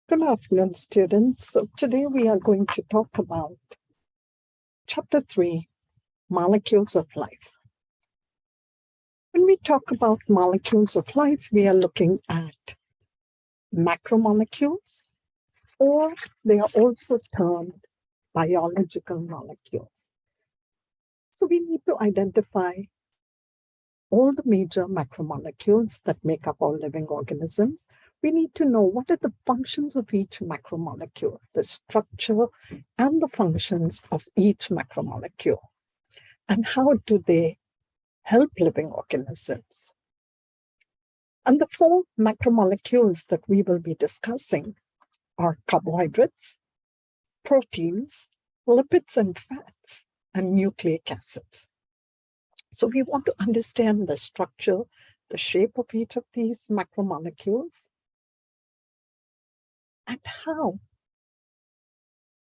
Good afternoon, students. So today we are going to talk about Chapter 3, Molecules of Life. When we talk about molecules of life, we are looking at macromolecules, or they are also termed biological molecules. So we need to identify all the major macromolecules that make up all living organisms. We need to know what are the functions of each macromolecule, the structure and the functions of each macromolecule, and how do they help living organisms. And the four macromolecules that we will be discussing are carbohydrates, proteins, lipids and fats, and nucleic acids. So we want to understand the structure, the shape of each of these macromolecules, and how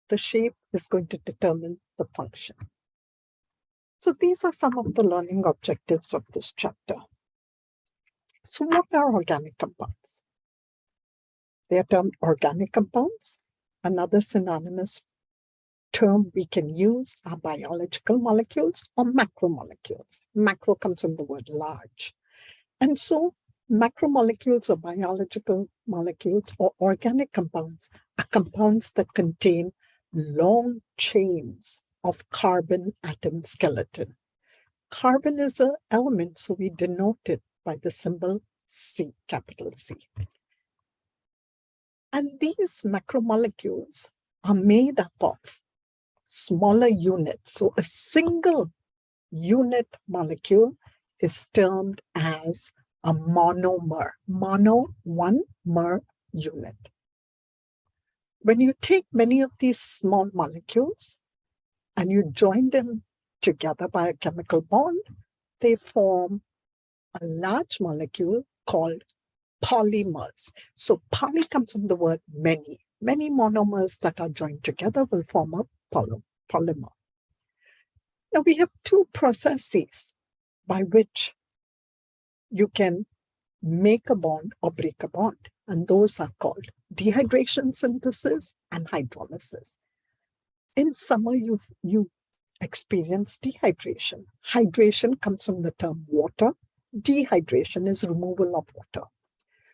the shape is going to determine the function. So these are some of the learning objectives of this chapter. So what are organic compounds? They are termed organic compounds. Another synonymous term we can use are biological molecules or macromolecules. Macro comes from the word large. And so macromolecules or biological molecules or organic compounds are compounds that contain long chains of carbon atom skeleton. Carbon is an element, so we denote it by the symbol C, capital C. And these macromolecules are made up of smaller units. So a single unit molecule is termed as a monomer. Mono, one mer unit. When you take many of these small molecules and you join them together by a chemical bond, they form a large molecule called polymers. So poly comes from the word many. Many monomers that are joined together will form a polymer. Now we have two processes by which you can make a bond or break a bond, and those are called dehydration synthesis and hydrolysis. In summer, you experience dehydration. Hydration comes from the term water. Dehydration is removal of water.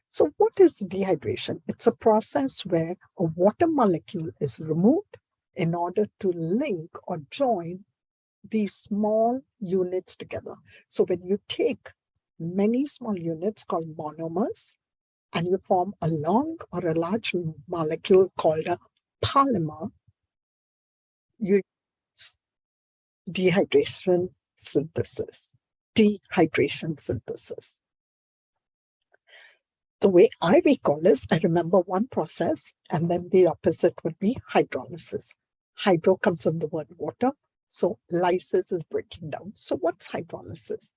So what is dehydration? It's a process where a water molecule is removed in order to link or join these small units together. So when you take many small units called monomers and you form a long or a large molecule called a polymer, you use dehydration synthesis. Dehydration synthesis. The way I recall is, I remember one process, and then the opposite would be hydrolysis. Hydro comes from the word water, so lysis is breaking down. So what's hydrolysis?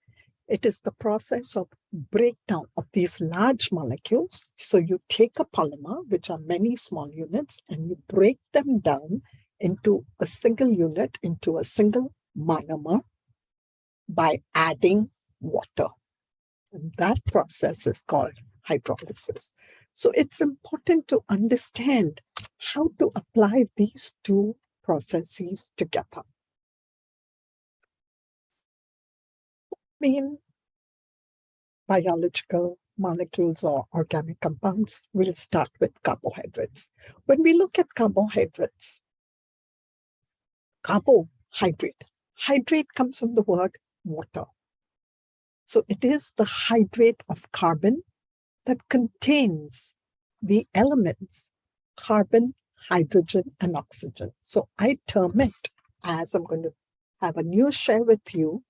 It is the process of breakdown of these large molecules. So you take a polymer, which are many small units, and you break them down into a single unit, into a single monomer by adding water. And that process is called hydrolysis. So it's important to understand how to apply these two processes together. Main biological molecules or organic compounds, we'll start with carbohydrates. When we look at carbohydrates, carbohydrate, hydrate comes from the word water. So it is the hydrate of carbon that contains the elements carbon, hydrogen, and oxygen. So I term it as, I'm going to have a new share with you,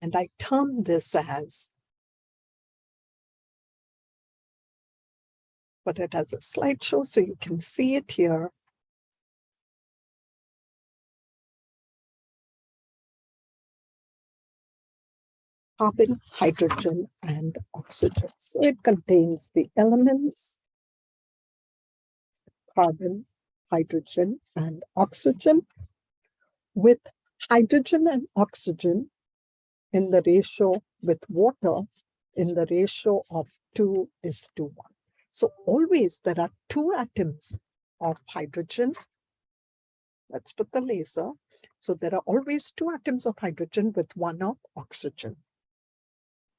and I term this as, but it has a slideshow so you can see it here. Carbon, hydrogen, and oxygen. So it contains the elements carbon, hydrogen, and oxygen, with hydrogen and oxygen in the ratio with water in the ratio of 2:1. So always there are two atoms of hydrogen. Let's put the laser. So there are always two atoms of hydrogen with one of oxygen.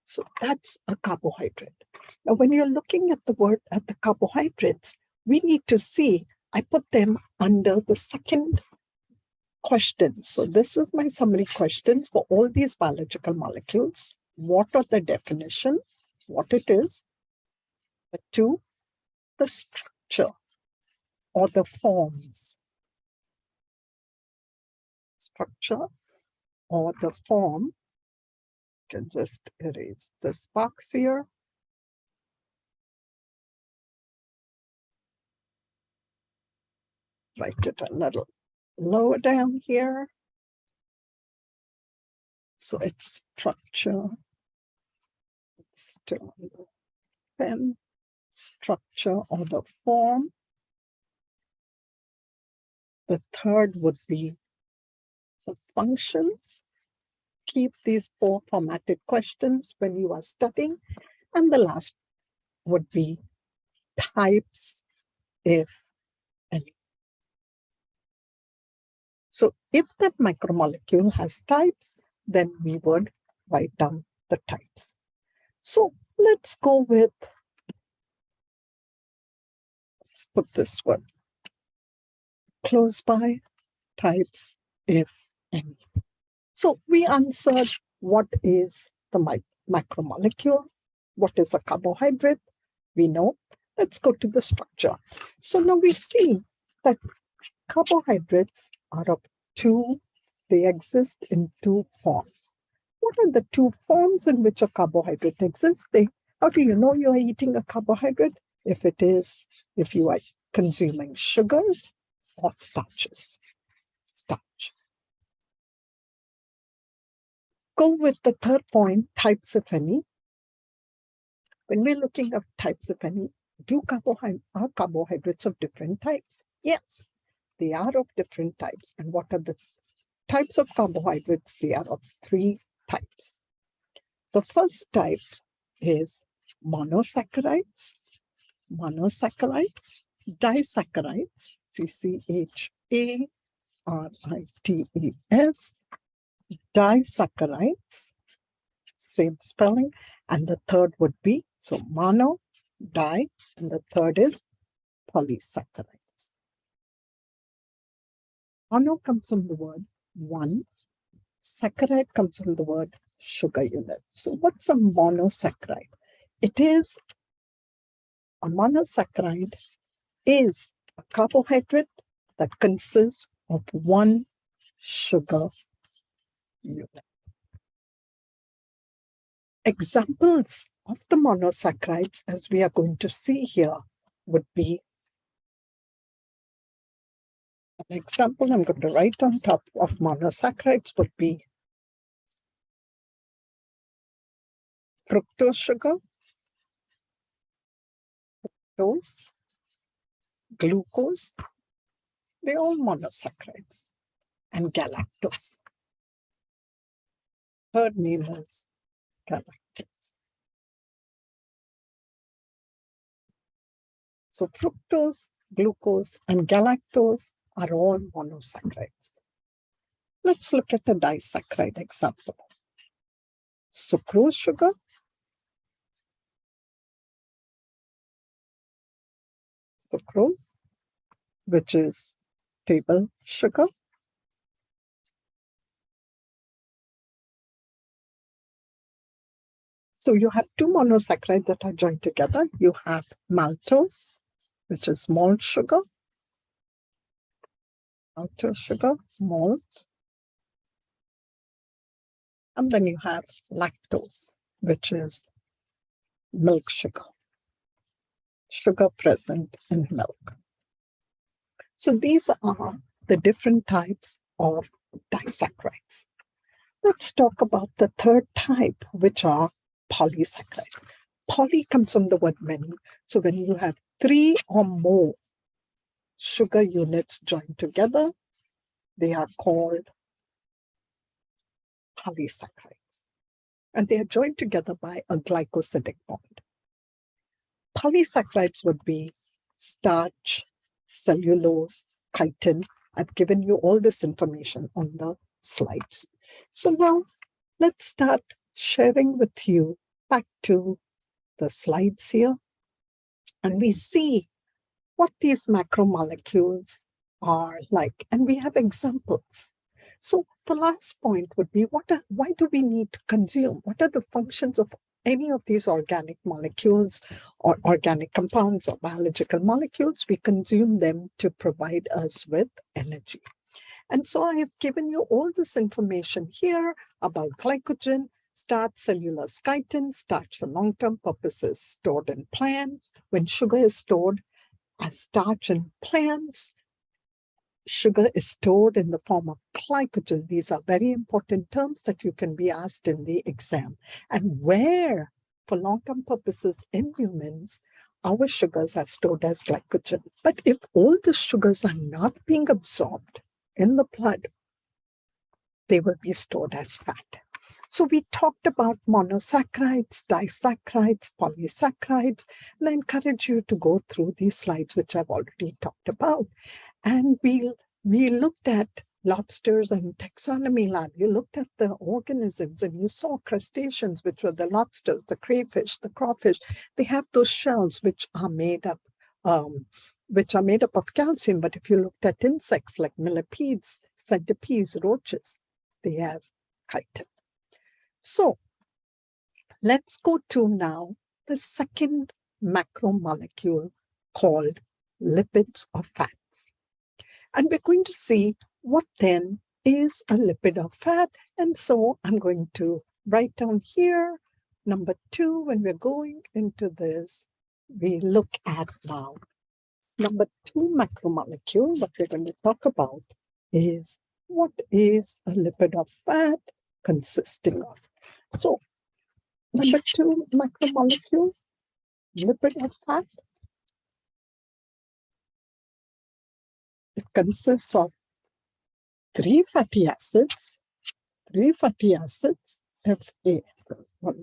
So that's a carbohydrate. Now, when you're looking at the carbohydrates, we need to see, I put them under the second question. So this is my summary questions for all these biological molecules. What are the definition, what it is, the two, the structure or the forms. Structure or the form. Can just erase this box here. Write it a little lower down here. So it's structure. It's still on the pen. Structure or the form. The third would be the functions. Keep these 4 formatted questions when you are studying. And the last would be types, if any. So if that macromolecule has types, then we would write down the types. So let's go with, let's put this one close by, types, if any. So we answered what is the macromolecule, what is a carbohydrate, we know. Let's go to the structure. So now we see that carbohydrates are of two, they exist in two forms. What are the two forms in which a carbohydrate exists? How do you know you are eating a carbohydrate? If you are consuming sugars or starches. Starch. Go with the third point, types, if any. When we're looking at types, if any, are carbohydrates of different types? Yes, they are of different types. And what are the types of carbohydrates? They are of 3 types. The first type is monosaccharides, disaccharides, CCHARIDES, disaccharides, same spelling, and the third would be, so mono, di, and the third is polysaccharides. Mono comes from the word one, saccharide comes from the word sugar unit. So what's a monosaccharide? A monosaccharide is a carbohydrate that consists of one sugar unit. Examples of the monosaccharides, as we are going to see here, would be an example I'm going to write on top of monosaccharides would be fructose sugar, glucose, they're all monosaccharides, and galactose. Third name is galactose. So fructose, glucose, and galactose are all monosaccharides. Let's look at a disaccharide example. Sucrose sugar, which is table sugar. So you have two monosaccharides that are joined together. You have maltose, which is malt sugar. Maltose sugar, malt. And then you have lactose, which is milk sugar. Sugar present in milk. So these are the different types of disaccharides. Let's talk about the third type, which are polysaccharides. Poly comes from the word many. So when you have 3 or more sugar units joined together, they are called polysaccharides. And they are joined together by a glycosidic bond. polysaccharides would be starch, cellulose, chitin. I've given you all this information on the slides. So now let's start sharing with you back to the slides here. And we see what these macromolecules are like. And we have examples. So the last point would be, why do we need to consume? What are the functions of any of these organic molecules or organic compounds or biological molecules? We consume them to provide us with energy. And so I have given you all this information here about glycogen, starch, cellulose, chitin, starch for long-term purposes stored in plants. When sugar is stored as starch in plants, sugar is stored in the form of glycogen. These are very important terms that you can be asked in the exam. And where, for long-term purposes in humans, our sugars are stored as glycogen. But if all the sugars are not being absorbed in the blood, they will be stored as fat. So we talked about monosaccharides, disaccharides, polysaccharides, and I encourage you to go through these slides, which I've already talked about. And we looked at lobsters and taxonomy lab. You looked at the organisms and you saw crustaceans, which were the lobsters, the crayfish, the crawfish. They have those shells which are made up of calcium. But if you looked at insects like millipedes, centipedes, roaches, they have chitin. So let's go to now the second macromolecule called lipids or fats. And we're going to see what then is a lipid or fat. And so I'm going to write down here, number 2, when we're going into this, we look at now. Number 2 macromolecule, what we're going to talk about is what is a lipid or fat consisting of. So number 2 macromolecule, lipid or fat, it consists of 3 fatty acids, FA. It's a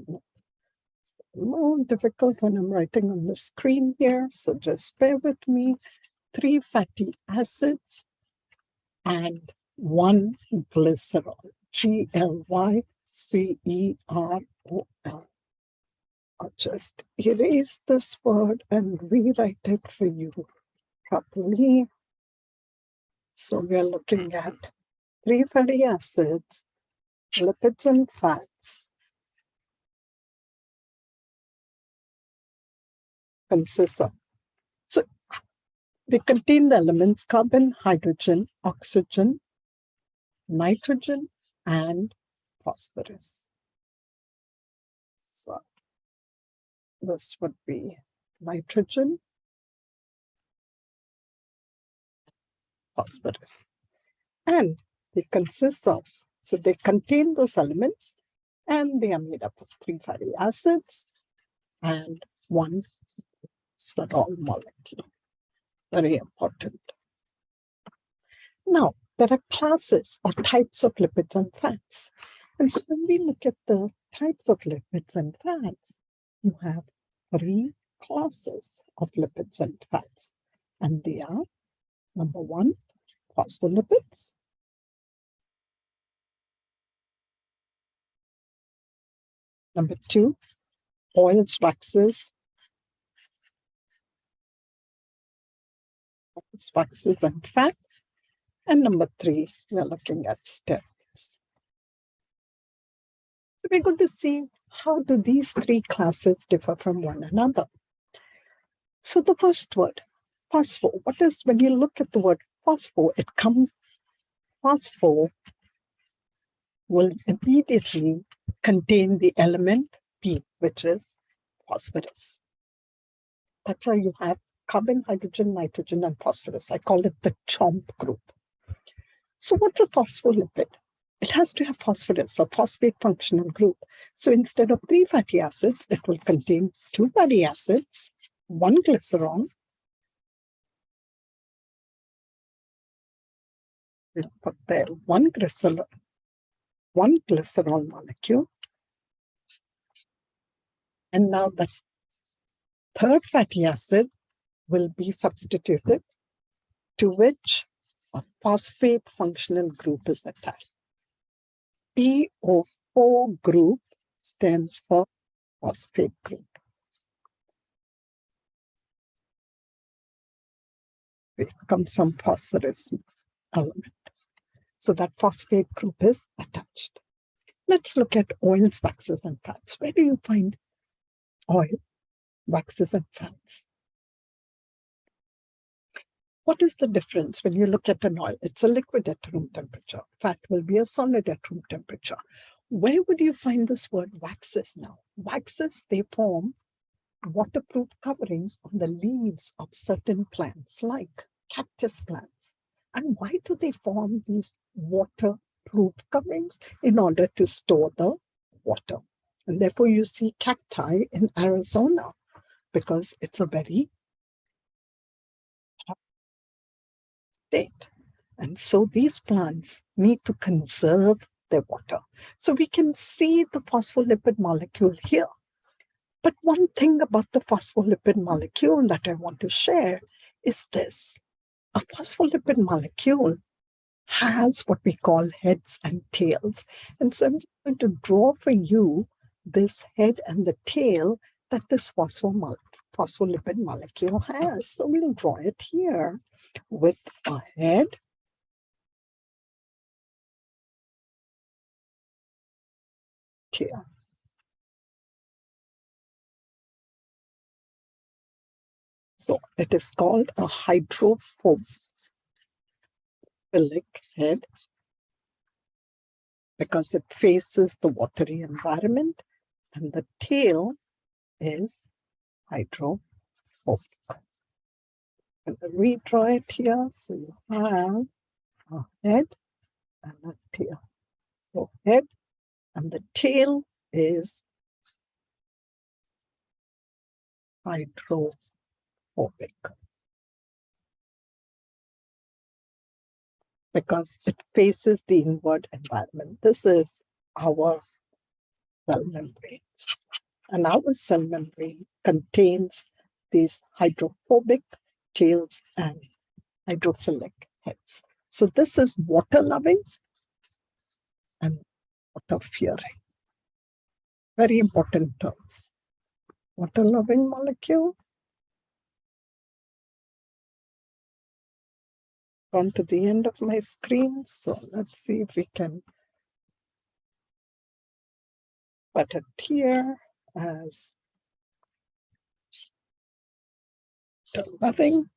little difficult when I'm writing on the screen here, so just bear with me. 3 fatty acids and 1 glycerol, GLYCEROL. I'll just erase this word and rewrite it for you properly. So we're looking at 3 fatty acids, lipids and fats, consists of. So they contain the elements carbon, hydrogen, oxygen, nitrogen, and phosphorus. So this would be nitrogen, phosphorus. And they consist of, so they contain those elements and they are made up of 3 fatty acids and 1 glycerol molecule. Very important. Now, there are classes or types of lipids and fats. And so when we look at the types of lipids and fats, you have 3 classes of lipids and fats. And they are, number 1, phospholipids. Number 2, oils, waxes, and fats. And number 3, we're looking at steroids. So we're going to see how do these 3 classes differ from one another. So the first word, phospho. What is, when you look at the word phospho, phospho will immediately contain the element P, which is phosphorus. That's how you have carbon, hydrogen, nitrogen, and phosphorus. I call it the CHOMP group. So what's a phospholipid? It has to have phosphorus, a phosphate functional group. So instead of 3 fatty acids, it will contain 2 fatty acids, 1 glycerol. We'll put there 1 glycerol molecule. And now third fatty acid will be substituted, to which a phosphate functional group is attached. PO4 group stands for phosphate group. It comes from phosphorus element. So that phosphate group is attached. Let's look at oils, waxes, and fats. Where do you find oil, waxes, and fats? What is the difference when you look at an oil? It's a liquid at room temperature. Fat will be a solid at room temperature. Where would you find this word waxes now? Waxes, they form waterproof coverings on the leaves of certain plants like cactus plants. And why do they form these waterproof coverings? In order to store the water. And therefore you see cacti in Arizona because it's a very hot state. And so these plants need to conserve their water. So we can see the phospholipid molecule here. But one thing about the phospholipid molecule that I want to share is this. A phospholipid molecule has what we call heads and tails. And so I'm just going to draw for you this head and the tail that this phospholipid molecule has. So we'll draw it here with a head tail. So it is called a hydrophilic head because it faces the watery environment, and the tail is hydrophobic. I'm going to redraw it here. So you have a head and a tail. So head and the tail is hydrophobic because it faces the inward environment. This is our cell membranes. And our cell membrane contains these hydrophobic tails and hydrophilic heads. So this is water-loving and water-fearing. Very important terms. Water-loving molecule. Gone to the end of my screen. So let's see if we can put it here as water-loving.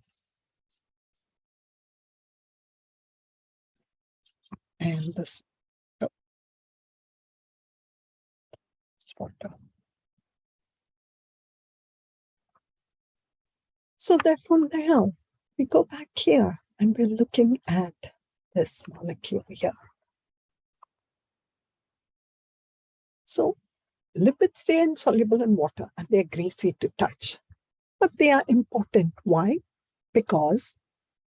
And this is water. So therefore now we go back here and we're looking at this molecule here. So lipids, they are insoluble in water and they're greasy to touch. But they are important. Why? Because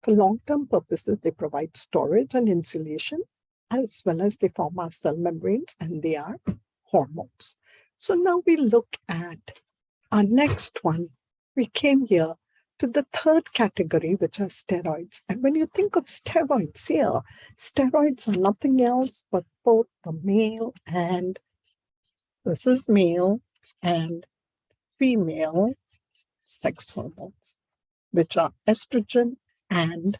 for long-term purposes, they provide storage and insulation, as well as they form our cell membranes and they are hormones. So now we look at our next one. We came here to the third category, which are steroids. And when you think of steroids here, steroids are nothing else but both the male and this is male and female sex hormones, which are estrogen and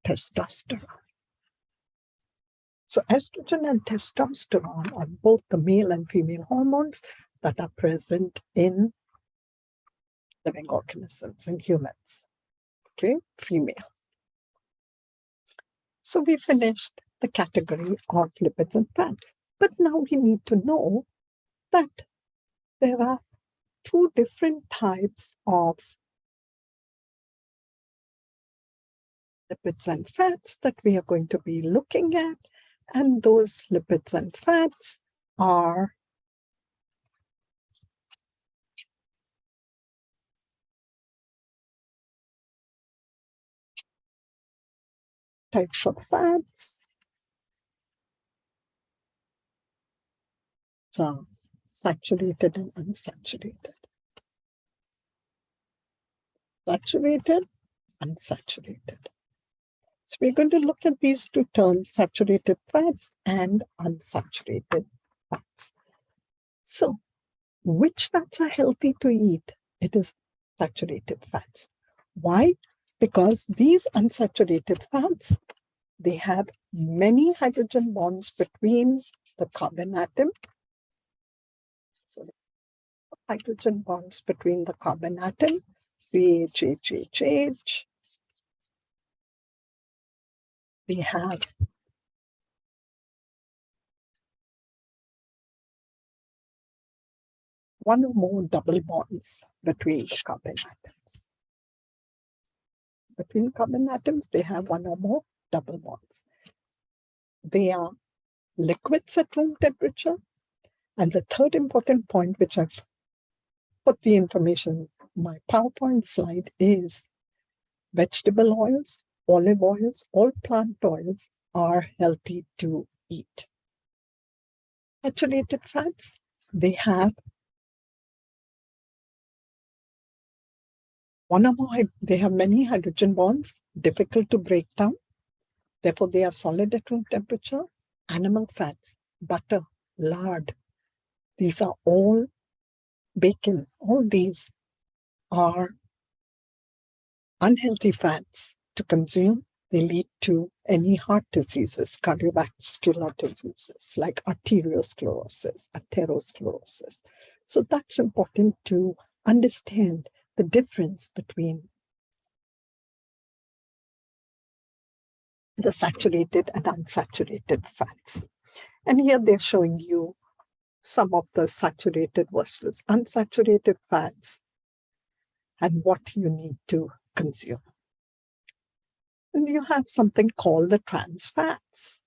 testosterone. So estrogen and testosterone are both the male and female hormones that are present in living organisms, in humans. Okay, female. So we finished the category of lipids and fats. But now we need to know that there are two different types of lipids and fats that we are going to be looking at. And those lipids and fats are types of fats. So saturated and unsaturated. saturated, unsaturated. So we're going to look at these two terms, saturated fats and unsaturated fats. So which fats are healthy to eat? It is saturated fats. Why? Because these unsaturated fats, they have many hydrogen bonds between the carbon atom. So hydrogen bonds between the carbon atom, CH. They have one or more double bonds between the carbon atoms. Between carbon atoms, they have one or more double bonds. They are liquids at room temperature. And the third important point, which I've put the information in my PowerPoint slide, is vegetable oils, olive oils, all plant oils are healthy to eat. Saturated fats, they have they have many hydrogen bonds, difficult to break down. Therefore, they are solid at room temperature. Animal fats, butter, lard, these are all bacon. All these are unhealthy fats to consume. They lead to any heart diseases, cardiovascular diseases like arteriosclerosis, atherosclerosis. So that's important to understand the difference between the saturated and unsaturated fats. And here they're showing you some of the saturated versus unsaturated fats and what you need to consume. And you have something called the trans fats.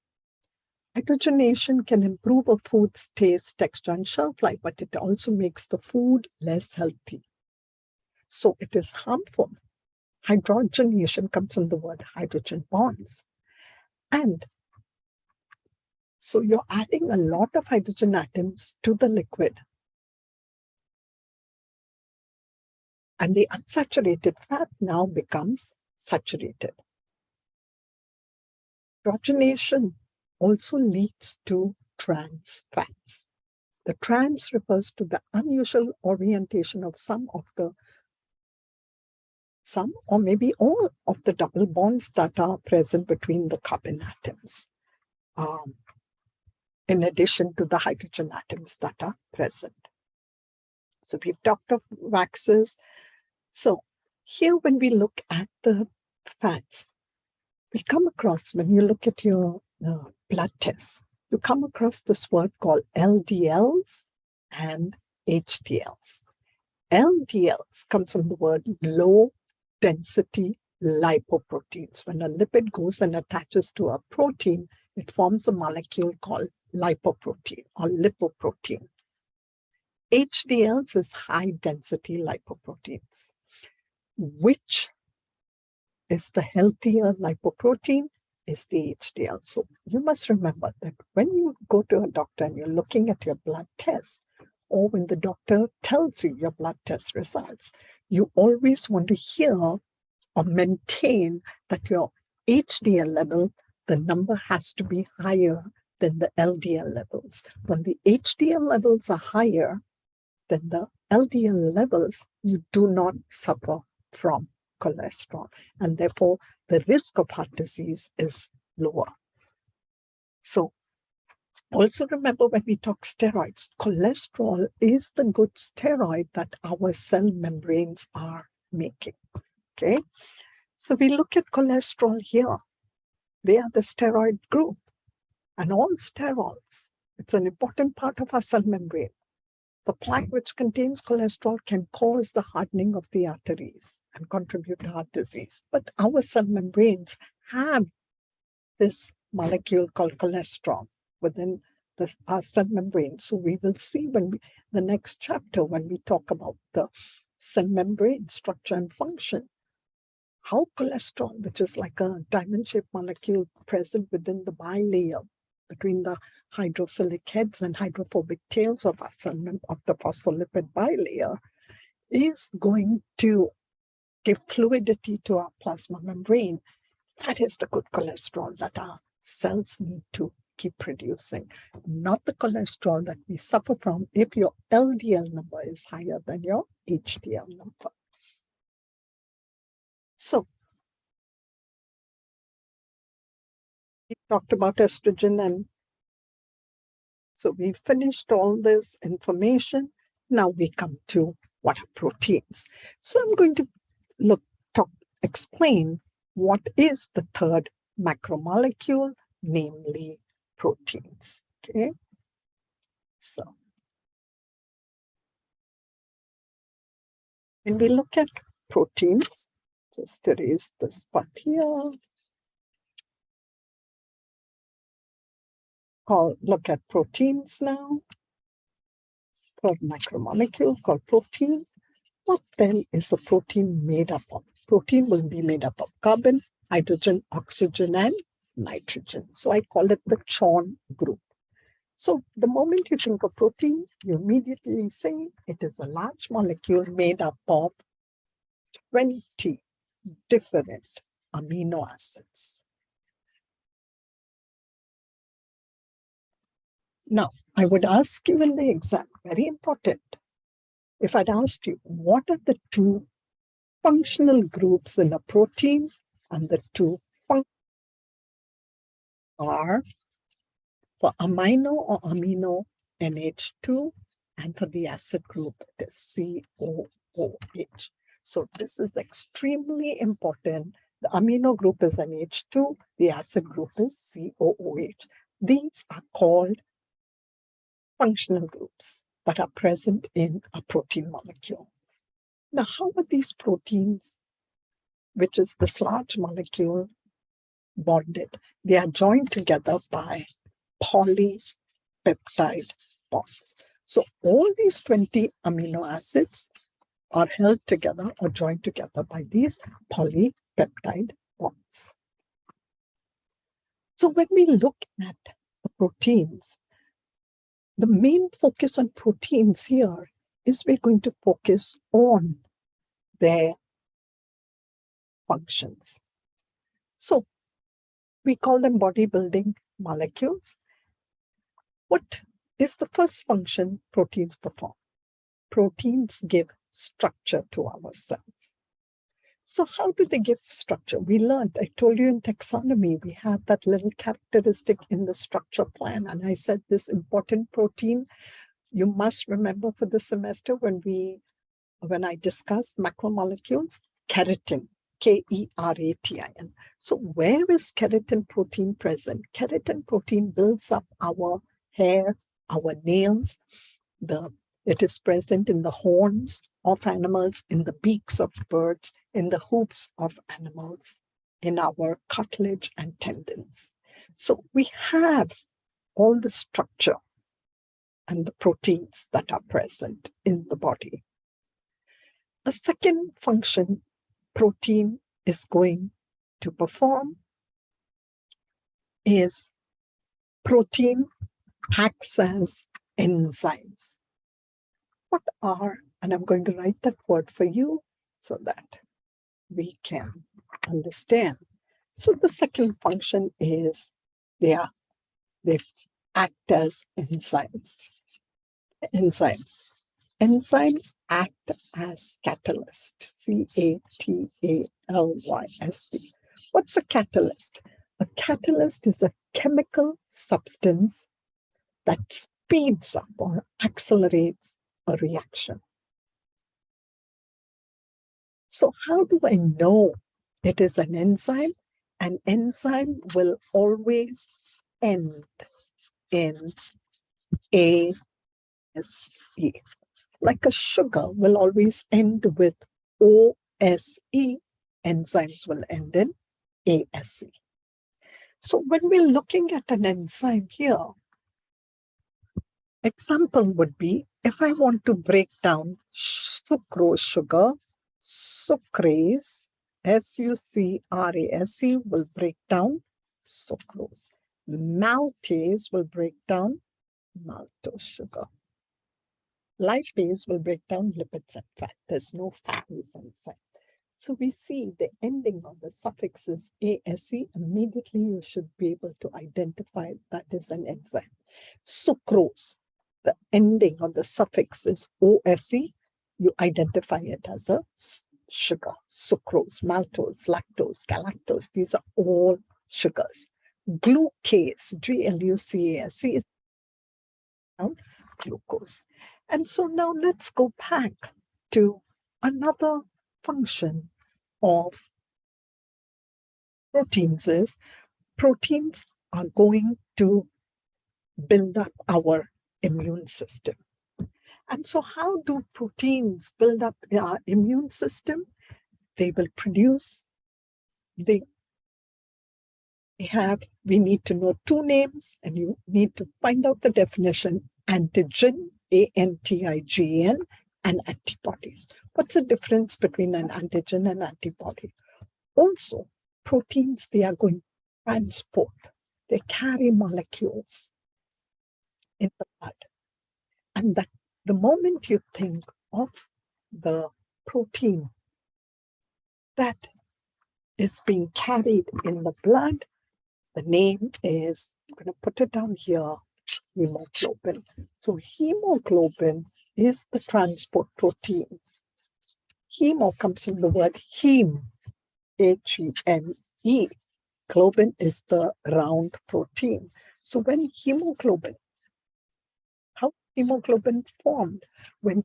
Hydrogenation can improve a food's taste, texture, and shelf life, but it also makes the food less healthy. So it is harmful. Hydrogenation comes from the word hydrogen bonds. And so you're adding a lot of hydrogen atoms to the liquid. And the unsaturated fat now becomes saturated. Hydrogenation also leads to trans fats. The trans refers to the unusual orientation of some or maybe all of the double bonds that are present between the carbon atoms, in addition to the hydrogen atoms that are present. So we've talked of waxes. So here when we look at the fats, we come across, when you look at your blood tests, you come across this word called LDLs and HDLs. LDLs comes from the word low density lipoproteins. When a lipid goes and attaches to a protein, it forms a molecule called lipoprotein or lipoprotein. HDLs is high density lipoproteins. Which is the healthier lipoprotein? Is the HDL. So you must remember that when you go to a doctor and you're looking at your blood test, or when the doctor tells you your blood test results, you always want to hear or maintain that your HDL level, the number has to be higher than the LDL levels. When the HDL levels are higher than the LDL levels, you do not suffer from cholesterol, and therefore the risk of heart disease is lower. So also remember, when we talk steroids, cholesterol is the good steroid that our cell membranes are making. Okay, so we look at cholesterol here. They are the steroid group, and all sterols, it's an important part of our cell membrane. The plaque which contains cholesterol can cause the hardening of the arteries and contribute to heart disease. But our cell membranes have this molecule called cholesterol within our cell membrane. So we will see the next chapter, when we talk about the cell membrane structure and function, how cholesterol, which is like a diamond-shaped molecule present within the bilayer between the hydrophilic heads and hydrophobic tails of our cell of the phospholipid bilayer, is going to give fluidity to our plasma membrane. That is the good cholesterol that our cells need to keep producing, not the cholesterol that we suffer from if your LDL number is higher than your HDL number. So, we talked about estrogen, and so we finished all this information. Now we come to what are proteins. So I'm going to explain what is the third macromolecule, namely proteins. Okay, so when we look at proteins, just erase this part here. I'll look at proteins now. Third macromolecule called protein. What then is a protein made up of? Protein will be made up of carbon, hydrogen, oxygen, and nitrogen. So I call it the CHON group. So the moment you think of protein, you immediately say it is a large molecule made up of 20 different amino acids. Now, I would ask you in the exam, very important, if I'd asked you, what are the two functional groups in a protein, and the two are for amino or amino NH2, and for the acid group it is COOH. So this is extremely important. The amino group is NH2, the acid group is COOH. These are called functional groups that are present in a protein molecule. Now, how are these proteins, which is this large molecule, bonded? They are joined together by polypeptide bonds. So all these 20 amino acids are held together or joined together by these polypeptide bonds. So when we look at the proteins, the main focus on proteins here is we're going to focus on their functions. So we call them bodybuilding molecules. What is the first function proteins perform? Proteins give structure to our cells. So how do they give structure? We learned, I told you in taxonomy, we have that little characteristic in the structure plan. And I said this important protein, you must remember for the semester when I discussed macromolecules, keratin, K-E-R-A-T-I-N. So where is keratin protein present? Keratin protein builds up our hair, our nails. It is present in the horns of animals, in the beaks of birds, in the hooves of animals, in our cartilage and tendons. So we have all the structure and the proteins that are present in the body. A second function protein is going to perform is protein acts as enzymes. What are, and I'm going to write that word for you so that we can understand. So the second function is they act as enzymes. Enzymes act as catalyst, C-A-T-A-L-Y-S-T. What's a catalyst? A catalyst is a chemical substance that speeds up or accelerates a reaction. So how do I know it is an enzyme? An enzyme will always end in ASE. Like a sugar will always end with OSE, enzymes will end in ASE. So when we're looking at an enzyme here, example would be, if I want to break down sucrose sugar, sucrase, S-U-C-R-A-S-E will break down sucrose. Maltase will break down maltose sugar. Lipase will break down lipids and fat. There's no fat inside. So we see the ending of the suffix is ASE. Immediately you should be able to identify that is an enzyme. Sucrose, the ending of the suffix is OSE. You identify it as a sugar. Sucrose, maltose, lactose, galactose, these are all sugars. Glucase, GLUCASE, is glucose. And so now let's go back to another function of proteins is proteins are going to build up our immune system. And so how do proteins build up our immune system? They will produce, we need to know two names, and you need to find out the definition: antigen, ANTIGEN, and antibodies. What's the difference between an antigen and antibody? Also, proteins, they are going to transport. They carry molecules in the blood. And that the moment you think of the protein that is being carried in the blood, the name is, I'm going to put it down here, hemoglobin. So hemoglobin is the transport protein. Hemo comes from the word heme, HEME. Globin is the round protein. So when hemoglobin, how hemoglobin formed? When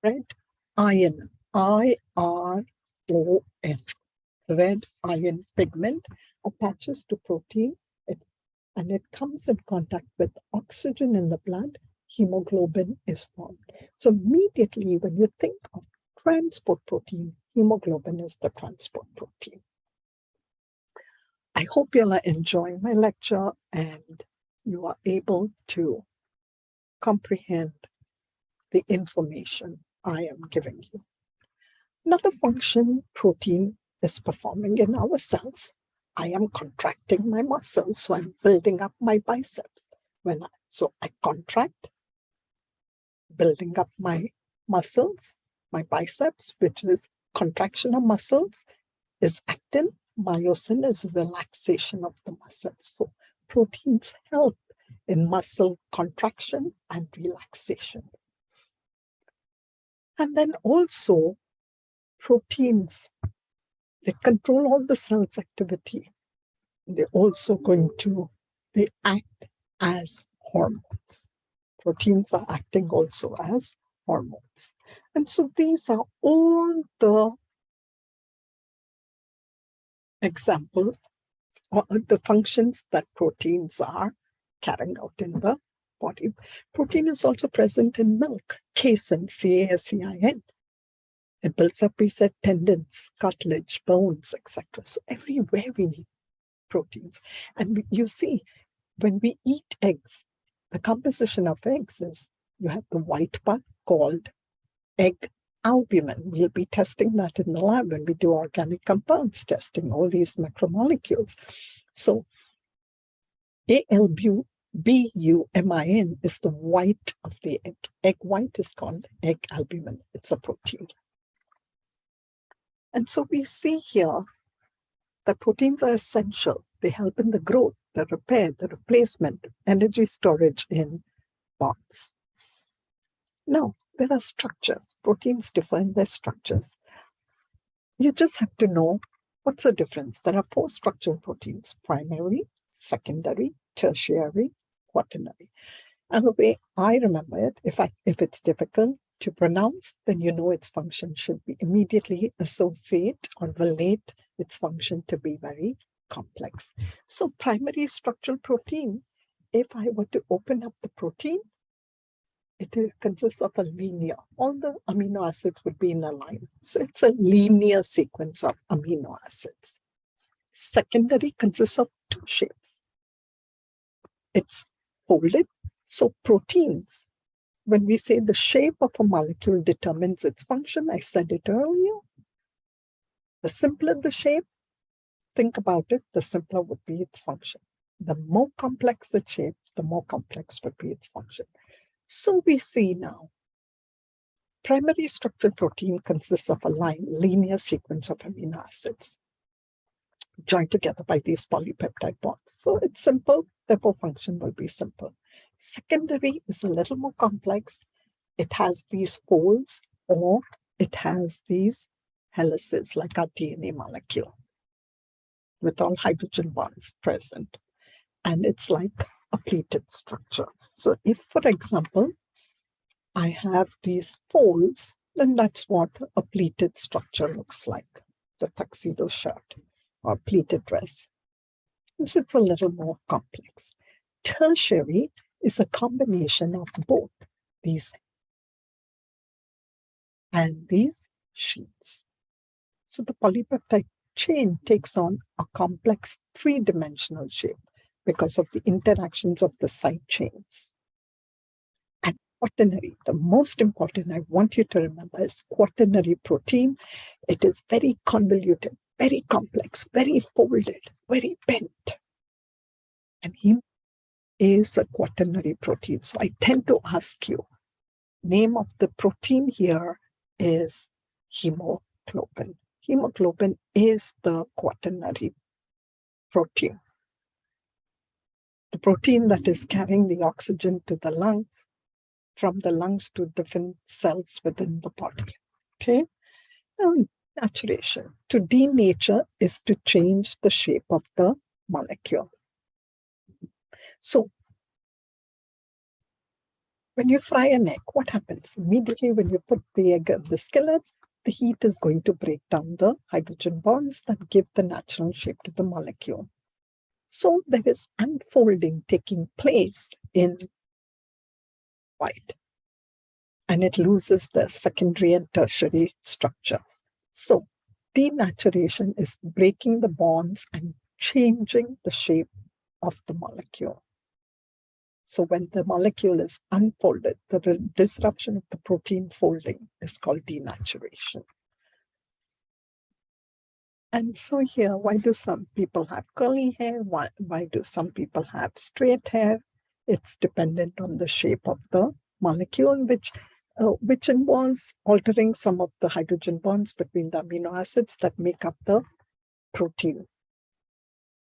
red iron, IRON, red iron pigment attaches to protein, and it comes in contact with oxygen in the blood, hemoglobin is formed. So immediately when you think of transport protein, hemoglobin is the transport protein. I hope you'll enjoy my lecture and you are able to comprehend the information I am giving you. Another function protein is performing in our cells. I am contracting my muscles, so I'm building up my biceps. So I contract, building up my muscles, my biceps, which is contraction of muscles, is actin. Myosin is relaxation of the muscles. So proteins help in muscle contraction and relaxation. And then also proteins, they control all the cell's activity. They're also they act as hormones. Proteins are acting also as hormones. And so these are all the examples or the functions that proteins are carrying out in the body. Protein is also present in milk, casein, CASEIN. It builds up, we said, tendons, cartilage, bones, etc. So everywhere we need proteins. And you see, when we eat eggs, the composition of eggs is you have the white part called egg albumin. We'll be testing that in the lab when we do organic compounds testing, all these macromolecules. So ALBUMIN is the white of the egg. Egg white is called egg albumin. It's a protein. And so we see here that proteins are essential. They help in the growth, the repair, the replacement, energy storage in bonds. Now, there are structures. Proteins differ in their structures. You just have to know what's the difference. There are 4 structural proteins: primary, secondary, tertiary, quaternary. And the way I remember it, if it's difficult to pronounce, then you know its function should be immediately associate or relate its function to be very complex. So primary structural protein, if I were to open up the protein, it consists of a linear. All the amino acids would be in a line. So it's a linear sequence of amino acids. Secondary consists of 2 shapes. It's folded. So proteins, when we say the shape of a molecule determines its function, I said it earlier. The simpler the shape, think about it, the simpler would be its function. The more complex the shape, the more complex would be its function. So we see now primary structural protein consists of a linear sequence of amino acids joined together by these polypeptide bonds. So it's simple, therefore function will be simple. Secondary is a little more complex. It has these folds or it has these helices like our DNA molecule with all hydrogen bonds present. And it's like a pleated structure. So if, for example, I have these folds, then that's what a pleated structure looks like, the tuxedo shirt or pleated dress. So it's a little more complex. Tertiary is a combination of both these and these sheets. So the polypeptide chain takes on a complex three-dimensional shape because of the interactions of the side chains. And quaternary, the most important I want you to remember is quaternary protein. It is very convoluted, very complex, very folded, very bent. And heme is a quaternary protein. So I tend to ask you, name of the protein here is hemoglobin. Hemoglobin is the quaternary protein. The protein that is carrying the oxygen to the lungs, from the lungs to different cells within the body. Okay? Now, naturation. To denature is to change the shape of the molecule. So, when you fry an egg, what happens? Immediately when you put the egg in the skillet, the heat is going to break down the hydrogen bonds that give the natural shape to the molecule. So there is unfolding taking place in white, and it loses the secondary and tertiary structures. So denaturation is breaking the bonds and changing the shape of the molecule. So when the molecule is unfolded, the disruption of the protein folding is called denaturation. And so here, why do some people have curly hair? Why do some people have straight hair? It's dependent on the shape of the molecule, which involves altering some of the hydrogen bonds between the amino acids that make up the protein,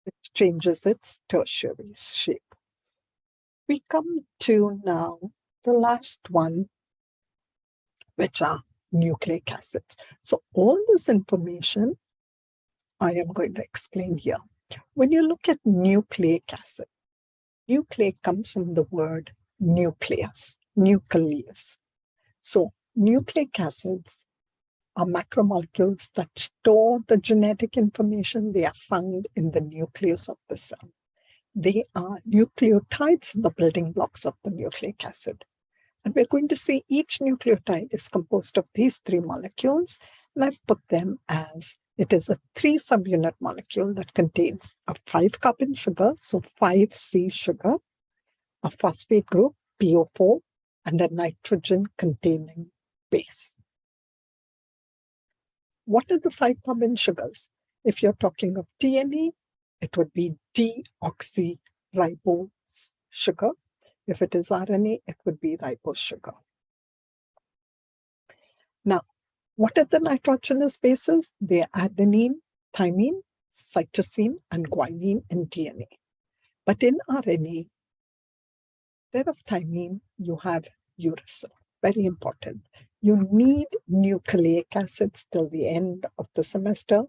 which changes its tertiary shape. We come to now the last one, which are nucleic acids. So all this information I am going to explain here. When you look at nucleic acid, nucleic comes from the word nucleus. So nucleic acids are macromolecules that store the genetic information. They are found in the nucleus of the cell. They are nucleotides, the building blocks of the nucleic acid. And we're going to see each nucleotide is composed of these three molecules. And I've put them as it is a 3-subunit molecule that contains a 5-carbon sugar, so 5C sugar, a phosphate group, PO4, and a nitrogen-containing base. What are the 5-carbon sugars? If you're talking of DNA, it would be deoxyribose sugar. If it is RNA, it would be ribose sugar. Now, what are the nitrogenous bases? They are adenine, thymine, cytosine, and guanine in DNA. But in RNA, instead of thymine, you have uracil. Very important. You need nucleic acids till the end of the semester.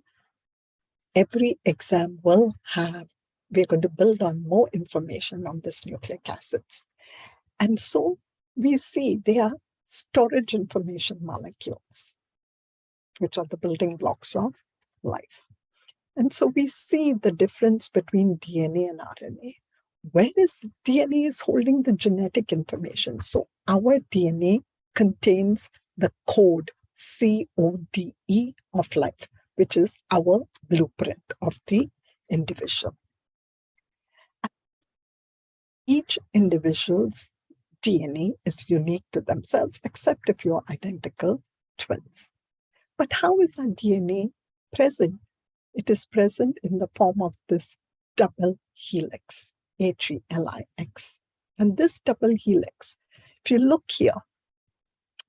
Every exam will have, we're going to build on more information on this nucleic acids. And so we see they are storage information molecules, which are the building blocks of life. And so we see the difference between DNA and RNA. Whereas DNA is holding the genetic information. So our DNA contains the code CODE of life, which is our blueprint of the individual. Each individual's DNA is unique to themselves, except if you're identical twins. But how is our DNA present? It is present in the form of this double helix, HELIX. And this double helix, if you look here,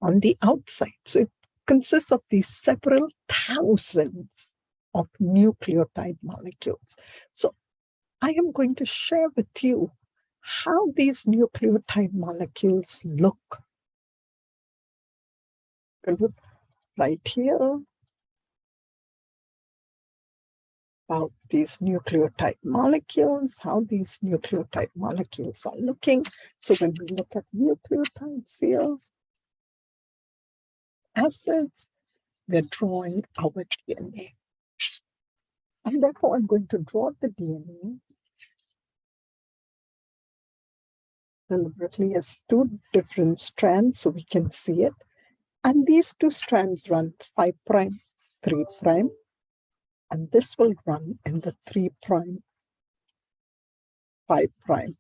on the outside. So it consists of these several thousands of nucleotide molecules. So I am going to share with you how these nucleotide molecules look. Right here, about these nucleotide molecules, how these nucleotide molecules are looking. So when we look at nucleotides here, acids, we're drawing our DNA. And therefore, I'm going to draw the DNA deliberately as two different strands so we can see it. And these two strands run 5 prime, 3 prime, and this will run in the 3 prime, 5 prime.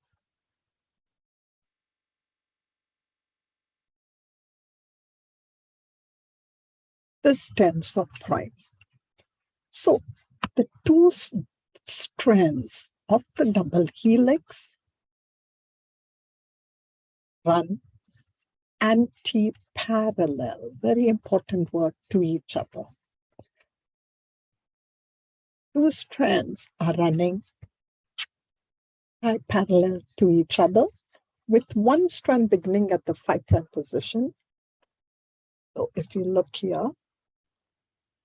This stands for prime. So the two strands of the double helix run anti-parallel, very important word, to each other. Two strands are running parallel to each other, with one strand beginning at the 5 prime position. So if you look here,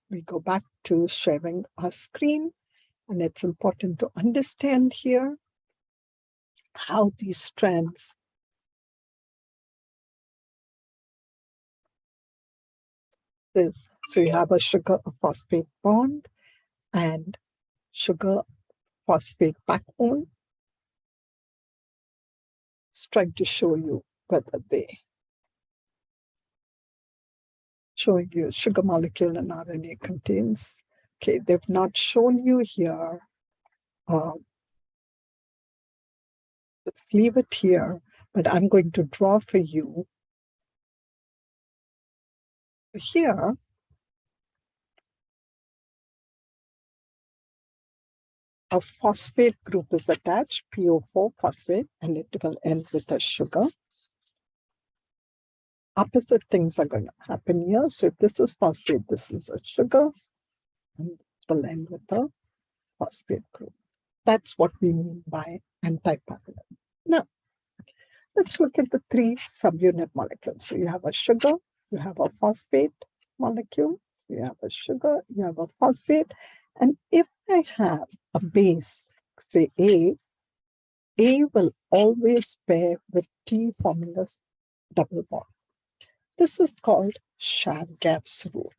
we go back to sharing our screen, and it's important to understand here how these strands is. So you have a sugar phosphate bond and sugar phosphate backbone. It's trying to show you whether they showing you sugar molecule and RNA contains. Okay, they've not shown you here. Let's leave it here, but I'm going to draw for you. Here, a phosphate group is attached, PO4 phosphate, and it will end with a sugar. Opposite things are going to happen here. So if this is phosphate, this is a sugar, and it will end with a phosphate group. That's what we mean by anti-parallel. Now, let's look at the 3 subunit molecules. So you have a sugar, you have a phosphate molecule, so you have a sugar, you have a phosphate, and if I have a base, say A will always pair with T, forming a double bond. This is called Chargaff's rule.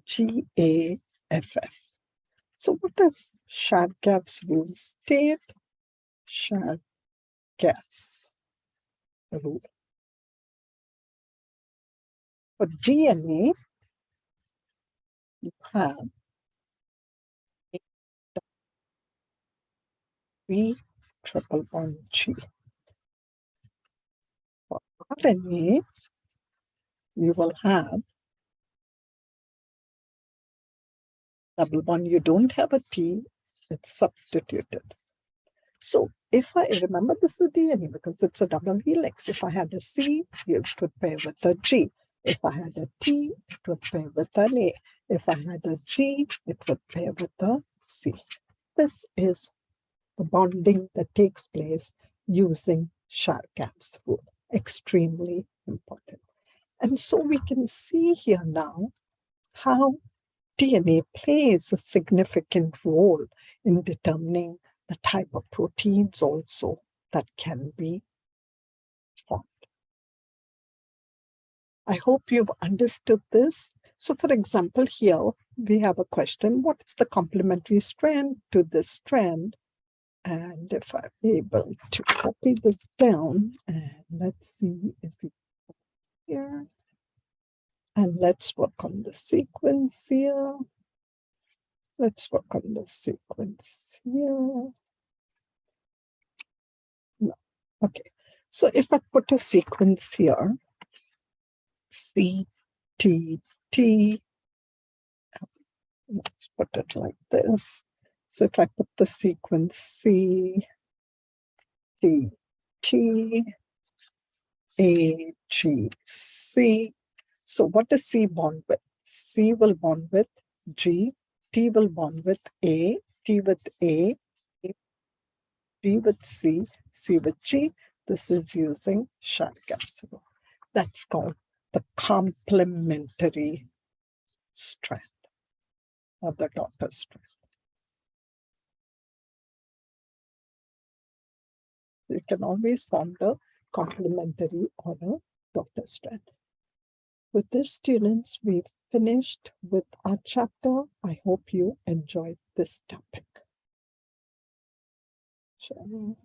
Chargaff. So what does Chargaff's rule state? Chargaff's rule. For DNA, you have B triple bond G. For RNA, you will have double bond. You don't have a T, it's substituted. So if I remember, this is DNA because it's a double helix. If I had a C, it would pair with a G. If I had a T, it would pair with an A. If I had a G, it would pair with a C. This is the bonding that takes place using Chargaff's rule. Extremely important. And so we can see here now how DNA plays a significant role in determining the type of proteins also that can be formed. I hope you've understood this. So for example, here we have a question, what is the complementary strand to this strand? And if I'm able to copy this down, and let's see if we here, and let's work on the sequence here. Let's work on the sequence here. No. Okay, so if I put a sequence here, C, T, T, let's put it like this. So if I put the sequence C, T, T, A, G, C. So what does C bond with? C will bond with G, T will bond with A, T with A, G with C, C with G. This is using sharic acid. That's called the complementary strand or the daughter strand. You can always form the complementary or a daughter strand. With this, students, we've finished with our chapter. I hope you enjoyed this topic. Sure.